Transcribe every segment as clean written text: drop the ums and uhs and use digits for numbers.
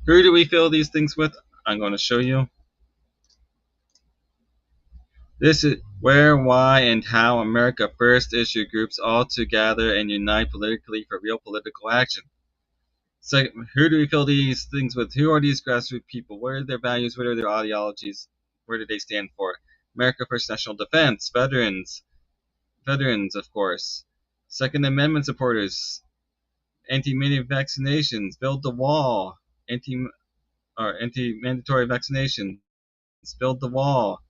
Who do we fill these things with? I'm going to show you. This is where, why, and how America First issue groups all to gather and unite politically for real political action. So, who do we fill these things with? Who are these grassroots people? What are their values? What are their ideologies? Where do they stand for? America First National Defense, veterans, of course, Second Amendment supporters, anti-mandatory vaccinations, build the wall, anti-mandatory vaccinations, build the wall,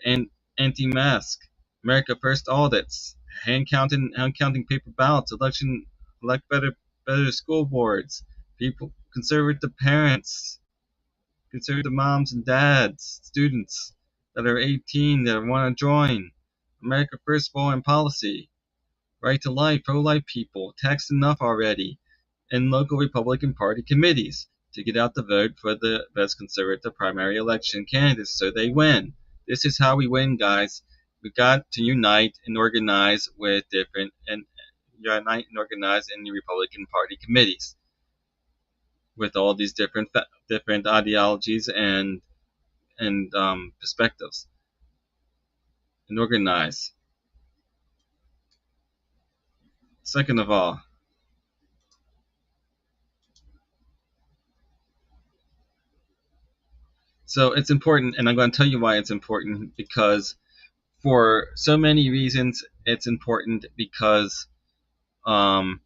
and anti-mask, America First audits, hand counting paper ballots, elect better school boards, people, conservative parents, conservative moms and dads, students that are 18 that want to join, America First foreign policy, right to life, pro-life people, taxed enough already, and local Republican Party committees to get out the vote for the best conservative primary election candidates so they win. This is how we win, guys. We got to unite and organize with unite and organize in the Republican Party committees with all these different ideologies and perspectives, and organize. Second of all, so it's important, and I'm going to tell you why it's important, because for so many reasons it's important, because um,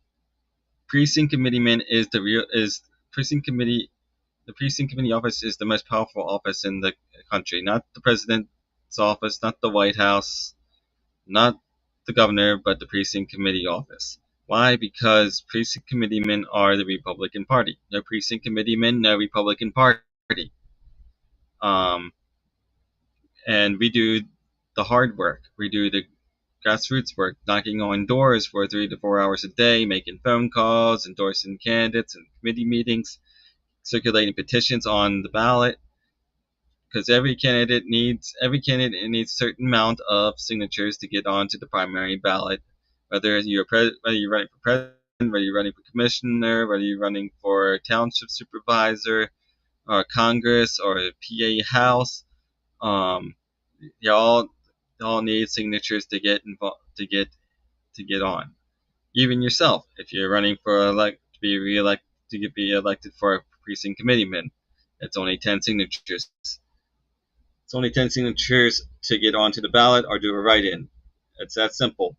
precinct committeeman is the real is precinct committee the precinct committee office is the most powerful office in the country, not the president's office, not the White House, not the governor, but the precinct committee office. Why? Because precinct committeemen are the Republican Party. No precinct committeemen, no Republican Party. Um, and we do the hard work. We do the grassroots work, knocking on doors for 3 to 4 hours a day, making phone calls, endorsing candidates and committee meetings, circulating petitions on the ballot. Because every candidate needs a certain amount of signatures to get onto the primary ballot. Whether you're running for president, whether you're running for commissioner, whether you're running for township supervisor, or Congress, or PA House, um, you all need signatures to get involved to get on. Even yourself, if you're running for to be elected for a precinct committeeman, it's only 10 signatures. It's only 10 signatures to get onto the ballot or do a write-in. It's that simple.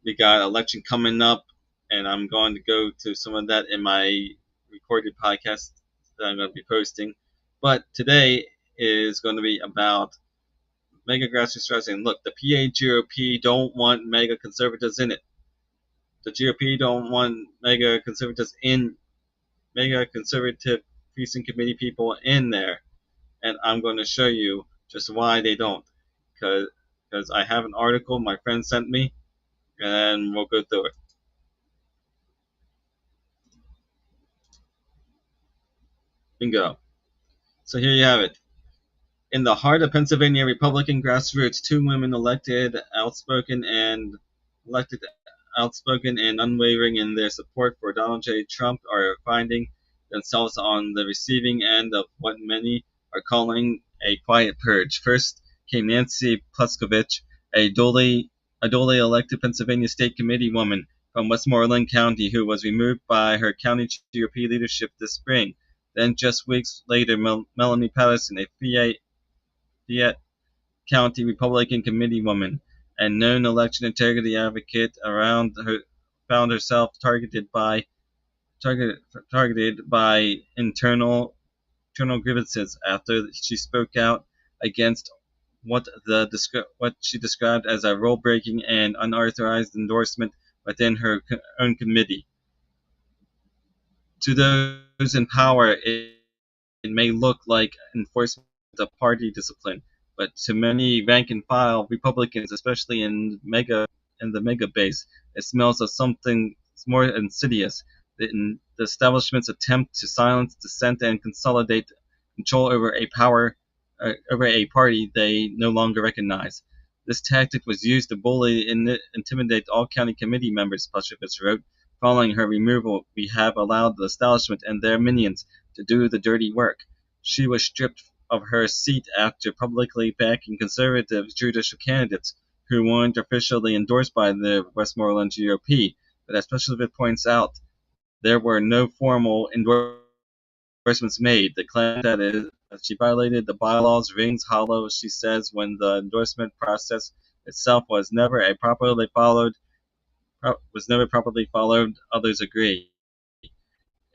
We got election coming up, and I'm going to go to some of that in my recorded podcast that I'm going to be posting. But today is going to be about mega grassroots wrestling. Look, the PA GOP don't want mega conservatives in it. The GOP don't want mega conservative precinct committee people in there, and I'm going to show you just why they don't. Because I have an article my friend sent me, and we'll go through it. Bingo. So here you have it. In the heart of Pennsylvania Republican grassroots, two women elected outspoken and unwavering in their support for Donald J. Trump, are finding themselves on the receiving end of what many are calling a quiet purge. First came Nancy Pluskovich, a duly elected Pennsylvania State Committee woman from Westmoreland County, who was removed by her county GOP leadership this spring. Then, just weeks later, Melanie Patterson, a Fayette County Republican committee woman and known election integrity advocate, found herself targeted by internal grievances after she spoke out against what she described as a rule-breaking and unauthorized endorsement within her own committee. To those in power, it may look like enforcement of party discipline, but to many rank and file Republicans, especially in the mega base, it smells of something more insidious: the establishment's attempt to silence dissent and consolidate control over a party they no longer recognize. This tactic was used to bully and intimidate all county committee members, Pluskovich wrote. Following her removal, we have allowed the establishment and their minions to do the dirty work. She was stripped of her seat after publicly backing conservative judicial candidates who weren't officially endorsed by the Westmoreland GOP. But as Specialist points out, there were no formal endorsements made. The claim that she violated the bylaws rings hollow. She says when the endorsement process itself was never properly followed, others agree.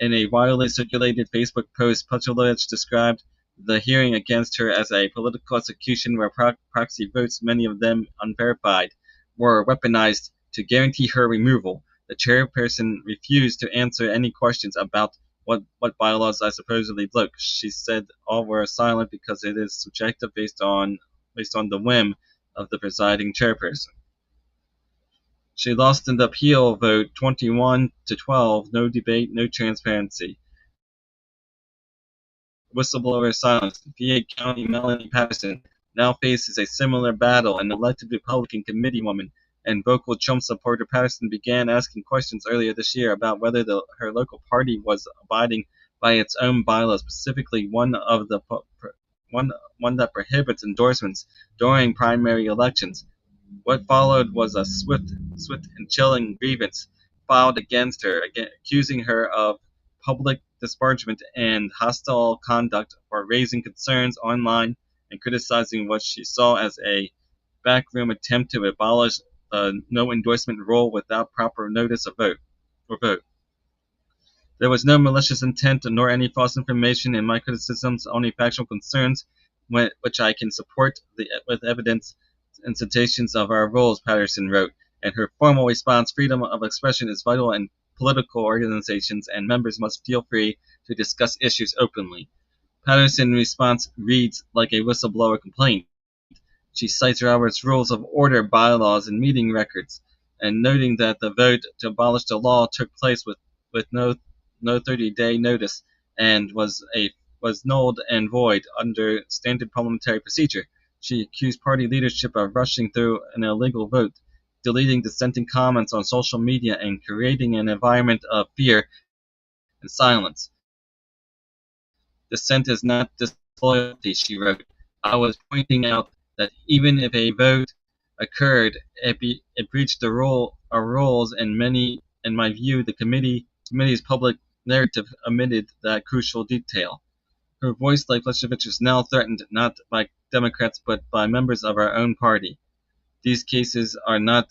In a widely circulated Facebook post, Populist described the hearing against her as a political execution where proxy votes, many of them unverified, were weaponized to guarantee her removal. The chairperson refused to answer any questions about what bylaws I supposedly broke. She said all were silent because it is subjective based on the whim of the presiding chairperson. She lost in the appeal vote 21-12, no debate, no transparency. Whistleblower silence. VA County Melanie Patterson now faces a similar battle. An elected Republican committeewoman and vocal Trump supporter Patterson began asking questions earlier this year about whether her local party was abiding by its own bylaws, specifically one that prohibits endorsements during primary elections. What followed was a swift and chilling grievance filed against her, accusing her of public disparagement and hostile conduct for raising concerns online and criticizing what she saw as a backroom attempt to abolish the no endorsement rule without proper notice of vote. There was no malicious intent nor any false information in my criticisms, only factual concerns, which I can support with evidence and citations of our rules, Patterson wrote. In her formal response, freedom of expression is vital in political organizations, and members must feel free to discuss issues openly. Patterson's response reads like a whistleblower complaint. She cites Robert's Rules of Order bylaws and meeting records, and noting that the vote to abolish the law took place with no 30-day notice and was null and void under standard parliamentary procedure. She accused party leadership of rushing through an illegal vote, deleting dissenting comments on social media, and creating an environment of fear and silence. Dissent is not disloyalty, she wrote. I was pointing out that even if a vote occurred, it breached our rules, and in my view, the committee's public narrative omitted that crucial detail. Her voice, like Fletcher's, is now threatened not by Democrats but by members of our own party. These cases are not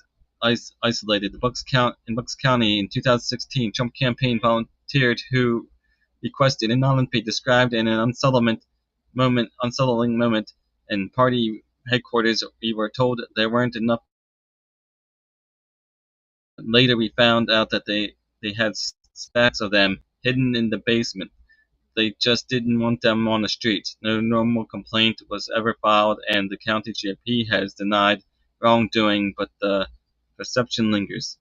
isolated. In Bucks County in 2016, Trump campaign volunteered who requested an non-unpaid described in an unsettling moment in party headquarters. We were told there weren't enough. Later, we found out that they had stacks of them hidden in the basement. They just didn't want them on the streets. No normal complaint was ever filed, and the county GOP has denied wrongdoing, but the perception lingers.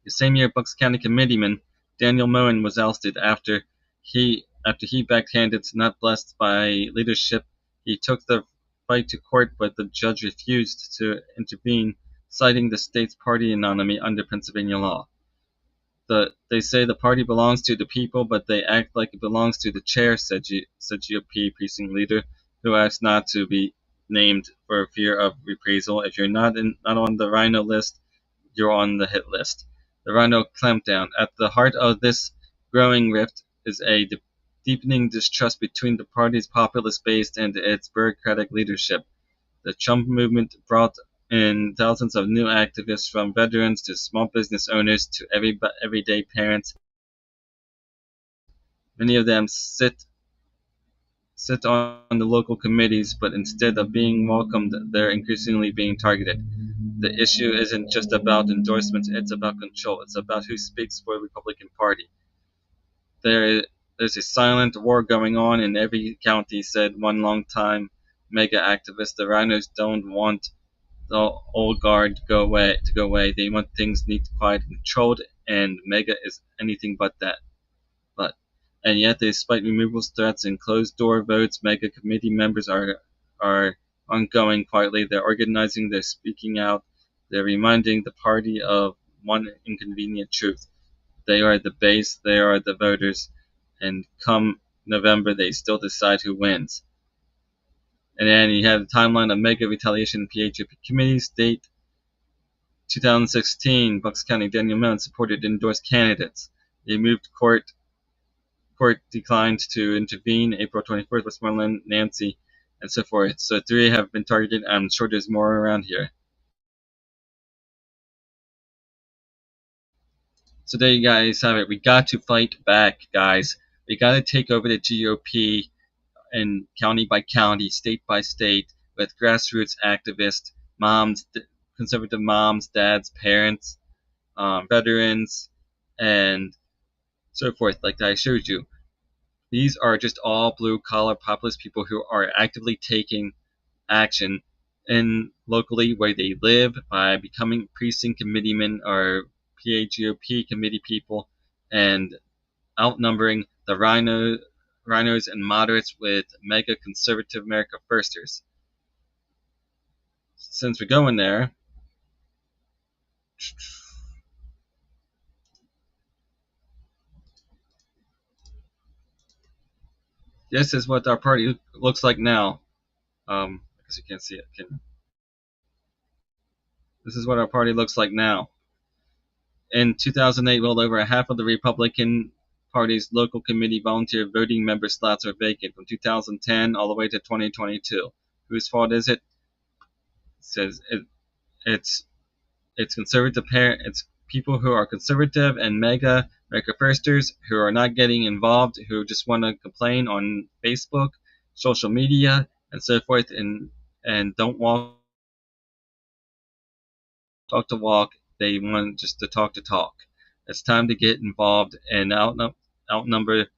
The same year, Bucks County Committeeman Daniel Moen was ousted after he backed candidates not blessed by leadership. He took the fight to court, but the judge refused to intervene, citing the state's party autonomy under Pennsylvania law. They say the party belongs to the people, but they act like it belongs to the chair, said GOP precinct leader, who asked not to be named for fear of reprisal. If you're not on the Rhino list, you're on the hit list. The Rhino clampdown. At the heart of this growing rift is a deepening distrust between the party's populist base and its bureaucratic leadership. The Trump movement brought in thousands of new activists, from veterans to small business owners to everyday parents. Many of them sit on the local committees, but instead of being welcomed, they're increasingly being targeted. The issue isn't just about endorsements, it's about control. It's about who speaks for the Republican Party. There's a silent war going on in every county, said one longtime MAGA activist. The Rhinos don't want the old guard to go away. They want things neat, quiet, and controlled, and MAGA is anything but that. And yet, despite removals, threats, and closed-door votes, MAGA committee members are ongoing quietly. They're organizing. They're speaking out. They're reminding the party of one inconvenient truth: they are the base. They are the voters, and come November they still decide who wins. And then you have the timeline of MAGA retaliation in PHP committees. Date 2016, Bucks County Daniel Mellon supported endorsed candidates. They moved court declined to intervene. April 24th, Westmoreland, Nancy, and so forth. So 3 have been targeted. I'm sure there's more around here. So there you guys have it. We got to fight back, guys. We got to take over the GOP and county by county, state by state, with grassroots activists, moms, conservative moms, dads, parents, veterans, and so forth, like I showed you. These are just all blue collar populist people who are actively taking action in locally where they live by becoming precinct committeemen or PAGOP committee people and outnumbering the rhinos and moderates with mega conservative America firsters. Since we're going there, this is what our party looks like now. Because you can't see it. This is what our party looks like now. In 2008, well over half of the Republican Party's local committee volunteer voting member slots are vacant from 2010 all the way to 2022. Whose fault is it? It says it's conservative it's people who are conservative and mega America firsters who are not getting involved, who just want to complain on Facebook, social media, and so forth, and don't talk to walk. They want just to talk to talk. It's time to get involved and outnumber. It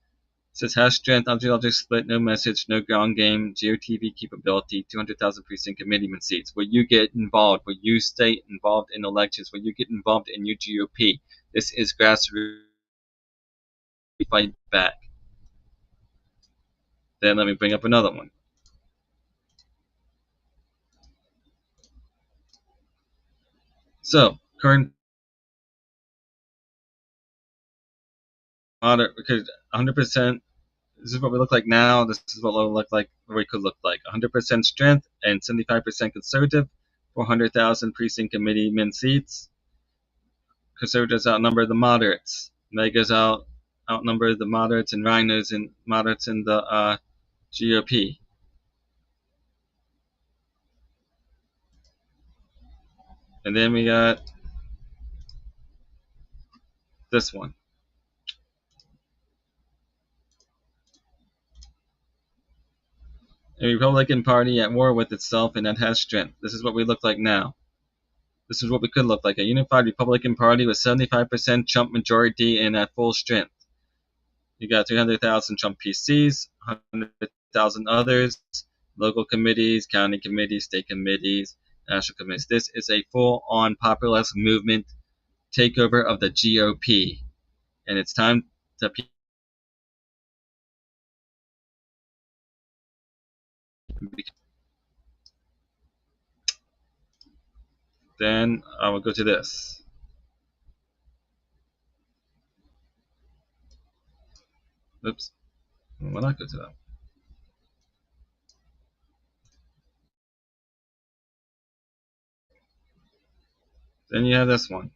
says has strength, ideological split, no message, no ground game, GOTV capability, 200,000 precinct committeeman seats. Will you get involved? Will you stay involved in elections? Will you get involved in your GOP? This is grassroots. Fight back. Then let me bring up another one. So, current audit, because 100%, this is what we look like now. This is what we look like, what we could look like. 100% strength and 75% conservative, 400,000 precinct committeeman seats. Conservatives outnumber the moderates. Megas outnumber the moderates and rhinos and moderates in the GOP. And then we got this one. A Republican Party at war with itself and that has strength. This is what we look like now. This is what we could look like. A unified Republican Party with 75% Trump majority and at full strength. You got 300,000 Trump PCs, 100,000 others, local committees, county committees, state committees, national committees. This is a full-on populist movement takeover of the GOP. And it's time to then I will go to this. Oops. Why not go to that? Then you have this one.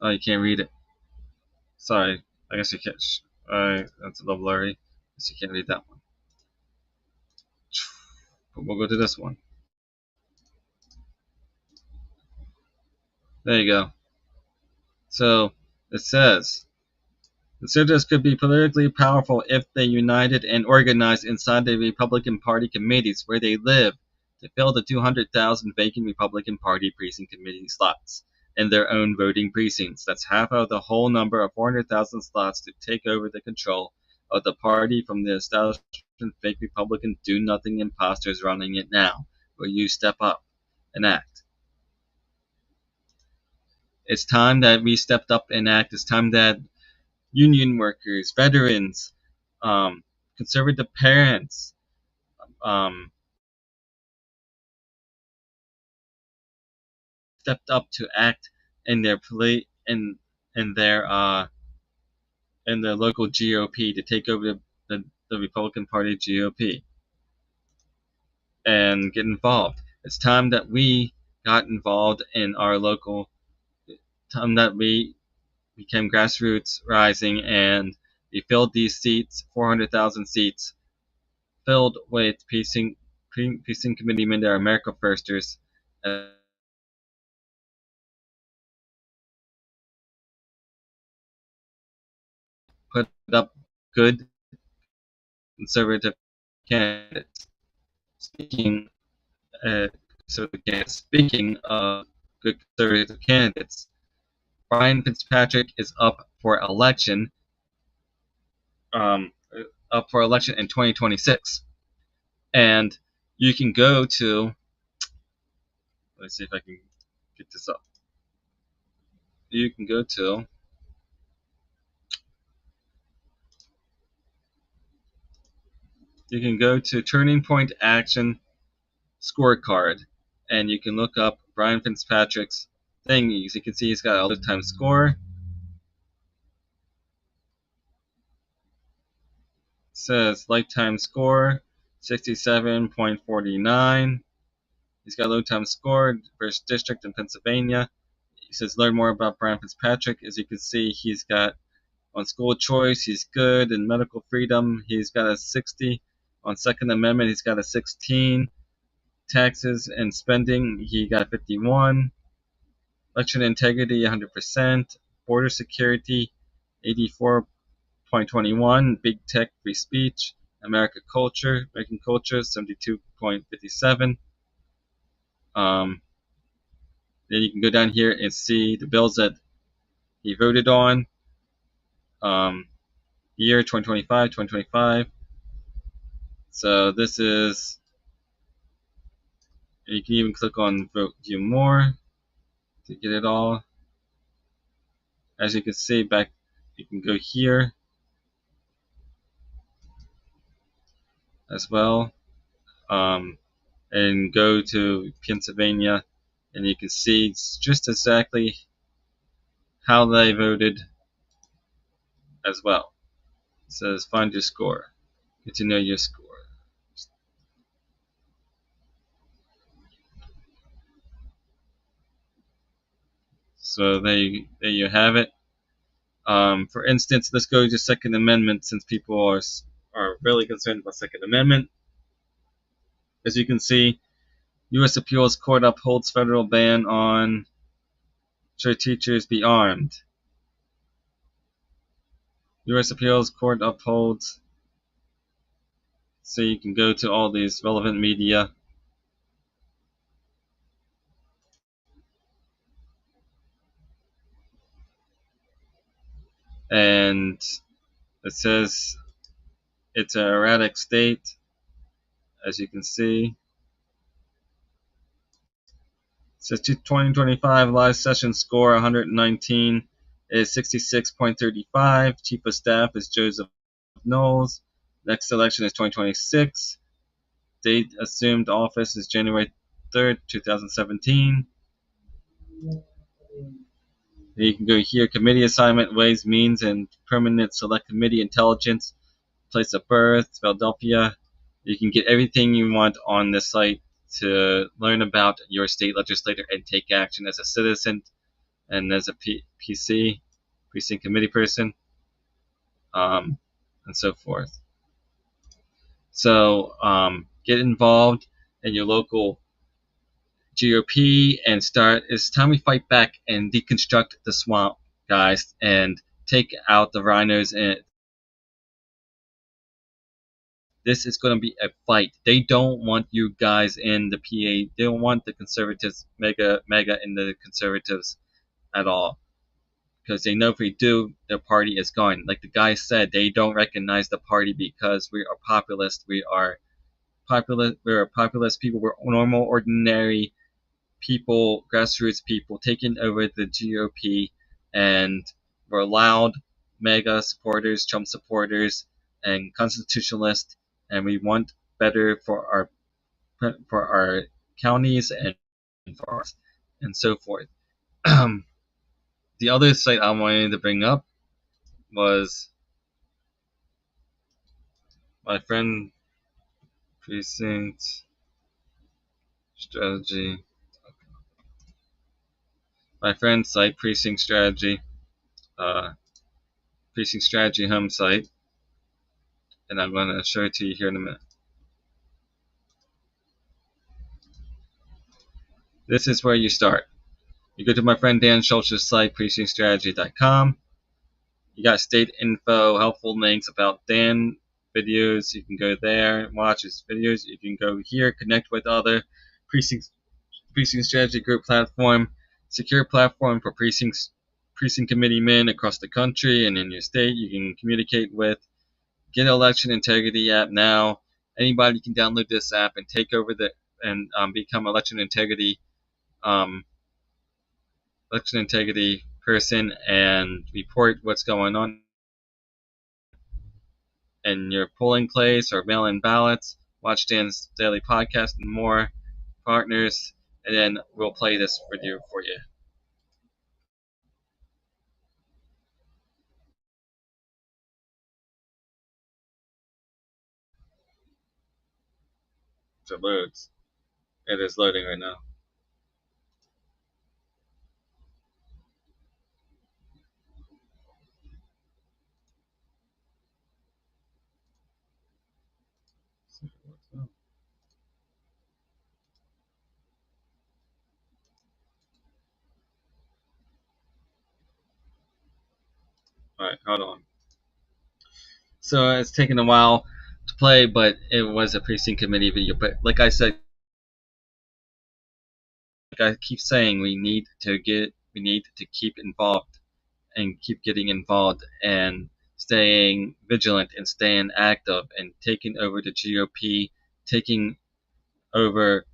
Oh, you can't read it. Sorry. I guess you can't. That's a little blurry. I guess you can't read that one. But we'll go to this one. There you go. So it says conservatives could be politically powerful if they united and organized inside the Republican Party committees where they live to fill the 200,000 vacant Republican Party precinct committee slots in their own voting precincts. That's half of the whole number of 400,000 slots to take over the control of the party from the establishment fake Republican do-nothing imposters running it now. Will you step up and act? It's time that we stepped up and act. It's time that union workers, veterans, conservative parents, stepped up to act in their in the local GOP to take over the Republican Party GOP and get involved. It's time that we got involved in our local, time that we became Grassroots Rising, and we filled these seats, 400,000 seats, filled with precinct committeemen that are America Firsters, and put up good conservative candidates. Speaking, speaking of good conservative candidates, Brian Fitzpatrick is um, up for election in 2026, and you can go to. Let's see if I can get this up. You can go to. You can go to Turning Point Action Scorecard, and you can look up Brian Fitzpatrick's thing. As you can see, he's got a lifetime score. It says lifetime score 67.49. He's got a lifetime score, first district in Pennsylvania. He says learn more about Brian Fitzpatrick. As you can see, he's got on school choice, he's good. In medical freedom, he's got a 60. On Second Amendment, he's got a 16. Taxes and spending, he got 51. Election integrity, 100%. Border security, 84.21. Big tech, free speech. American culture, 72.57. Then you can go down here and see the bills that he voted on. Year 2025, 2025. So this is, you can even click on vote view more to get it all. As you can see back, you can go here as well, and go to Pennsylvania, and you can see just exactly how they voted as well. It says find your score, get to know your score. So there you have it. For instance, let's go to Second Amendment, since people are really concerned about Second Amendment. As you can see, U.S. Appeals Court upholds federal ban on should teachers be armed. U.S. Appeals Court upholds. So you can go to all these relevant media. And it says it's an erratic state, as you can see. It says 2025 live session score 119 is 66.35. Chief of Staff is Joseph Knowles. Next election is 2026. Date assumed office is January 3rd, 2017. You can go here, committee assignment, ways, means, and permanent select committee, intelligence, place of birth, Philadelphia. You can get everything you want on this site to learn about your state legislator and take action as a citizen and as a PC, precinct committee person, and so forth. So get involved in your local GOP and start. It's time we fight back and deconstruct the swamp, guys, and take out the rhinos. And this is going to be a fight. They don't want you guys in the PA. They don't want the conservatives, MAGA in the conservatives at all. Because they know if we do, their party is gone. Like the guy said, they don't recognize the party because we are populist. We are populist. We're populist people. We're normal, ordinary people, grassroots people taking over the GOP, and we're loud MAGA supporters, Trump supporters, and constitutionalists, and we want better for our counties and for us, and so forth. The other site I wanted to bring up was My friend precinct strategy. My friend's site precinct strategy. Uh, precinct strategy home site, and I'm going to show it to you here in a minute. This is where you start. You go to my friend Dan Schultz's site, precinctstrategy.com. You got state info, helpful links about Dan videos. You can go there and watch his videos. You can go here, connect with other precinct strategy group platform, secure platform for precinct committee men across the country and in your state. You can communicate with. Get election integrity app now. Anybody can download this app and take over the and become um, election integrity person and report what's going on in your polling place or mail-in ballots. Watch Dan's daily podcast and more partners, and then we'll play this video for you. So it loads. It is loading right now. All right, hold on. So it's taken a while to play, but it was a precinct committee video. But like I said, like I keep saying, we need to keep involved and keep getting involved and staying vigilant and staying active and taking over the GOP, taking over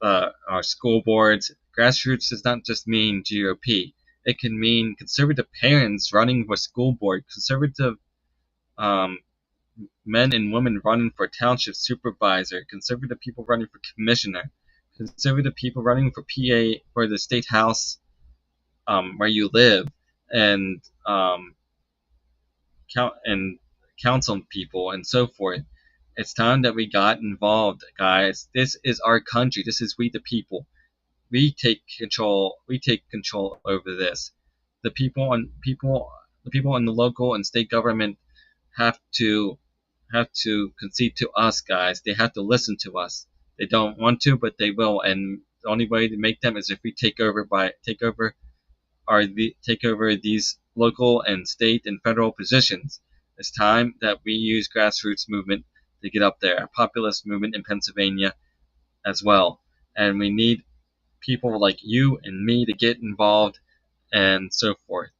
our school boards. Grassroots does not just mean GOP. It can mean conservative parents running for school board, conservative um, men and women running for township supervisor, conservative people running for commissioner, conservative people running for PA for the state house where you live, and and council people and so forth. It's time that we got involved, guys. This is our country. This is we the people. We take control. We take control over this. The people in the local and state government have to concede to us, guys. They have to listen to us. They don't want to, but they will. And the only way to make them is if we take over these local and state and federal positions. It's time that we use grassroots movement to get up there. A populist movement in Pennsylvania as well. And we need people like you and me to get involved and so forth.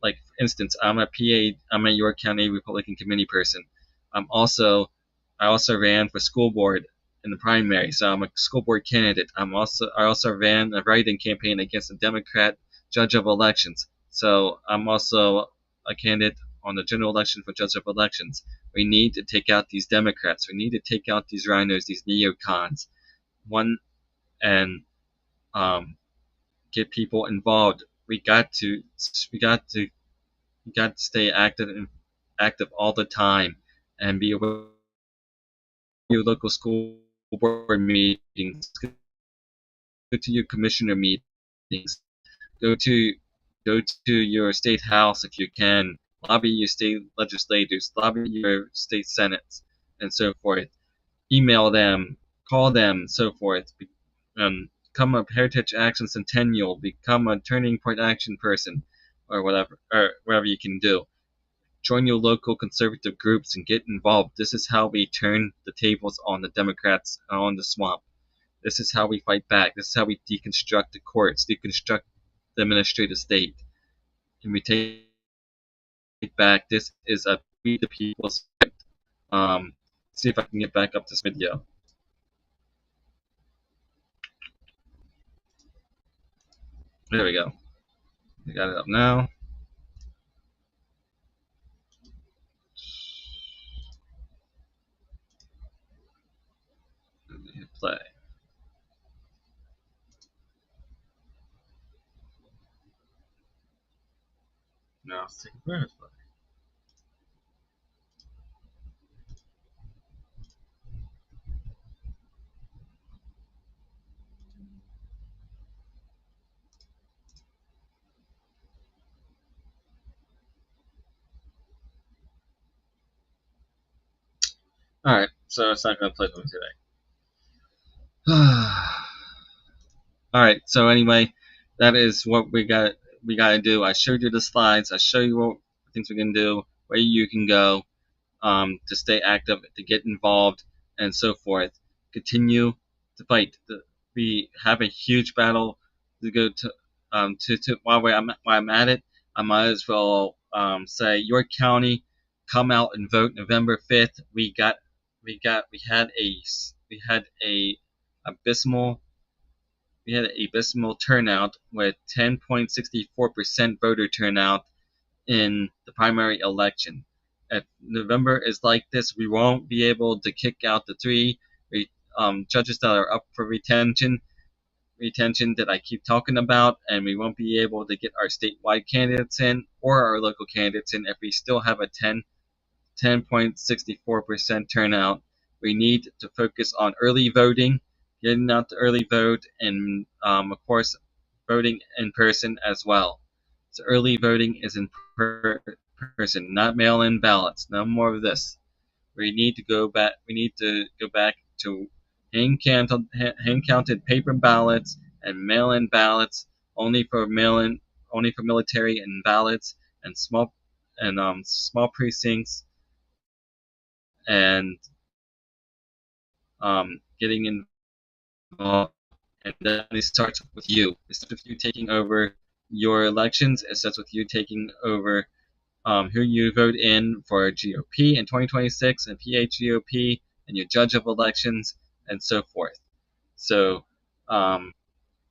Like for instance, I'm a York County Republican committee person. I also ran for school board in the primary, so I'm a school board candidate. I also ran a write-in campaign against a Democrat judge of elections. So I'm also a candidate on the general election for judge of elections. We need to take out these Democrats. We need to take out these rhinos, these neocons. One and um, get people involved. We got to you got to stay active all the time and be aware of your local school board meetings. Go to your commissioner meetings. Go to go to your state house if you can. Lobby your state legislators. Lobby your state senates and so forth. Email them. Call them. So forth. Become a Heritage Action Centennial. Become a Turning Point Action person, or whatever you can do. Join your local conservative groups and get involved. This is how we turn the tables on the Democrats on the swamp. This is how we fight back. This is how we deconstruct the courts, deconstruct the administrative state. And we take back. This is a We the People's fight. See if I can get back up this video. There we go. I got it up now. Hit play. Now let's take a breath. All right, so it's not gonna play them today. All right. So anyway, that is what we gotta do. I showed you the slides. I show you what things we can do, where you can go, to stay active, to get involved, and so forth. Continue to fight. We have a huge battle to go to while I'm at it. I might as well say York County, come out and vote November 5th. We had a abysmal we had a abysmal turnout with 10.64% voter turnout in the primary election. If November is like this, we won't be able to kick out the three judges that are up for retention that I keep talking about, and we won't be able to get our statewide candidates in or our local candidates in if we still have a 10.64% turnout. We need to focus on early voting, getting out the early vote, and of course, voting in person as well. So early voting is in person, not mail-in ballots. No more of this. We need to go back. We need to go back to hand-counted paper ballots and mail-in ballots only for military and ballots and small precincts and getting involved. And that it starts with you. It starts with you taking over your elections. It starts with you taking over who you vote in for GOP in 2026 and PHGOP and your judge of elections and so forth. So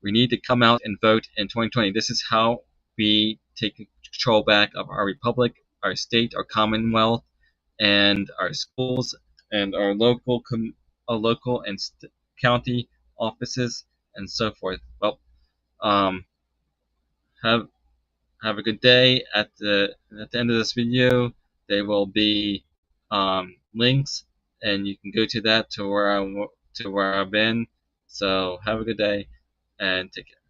we need to come out and vote in 2020. This is how we take control back of our republic, our state, our commonwealth, and our schools and our local and county offices and so forth. Well, um, have have a good day. At the end of this video, there will be links, and you can go to that to where I've been. So have a good day and take care.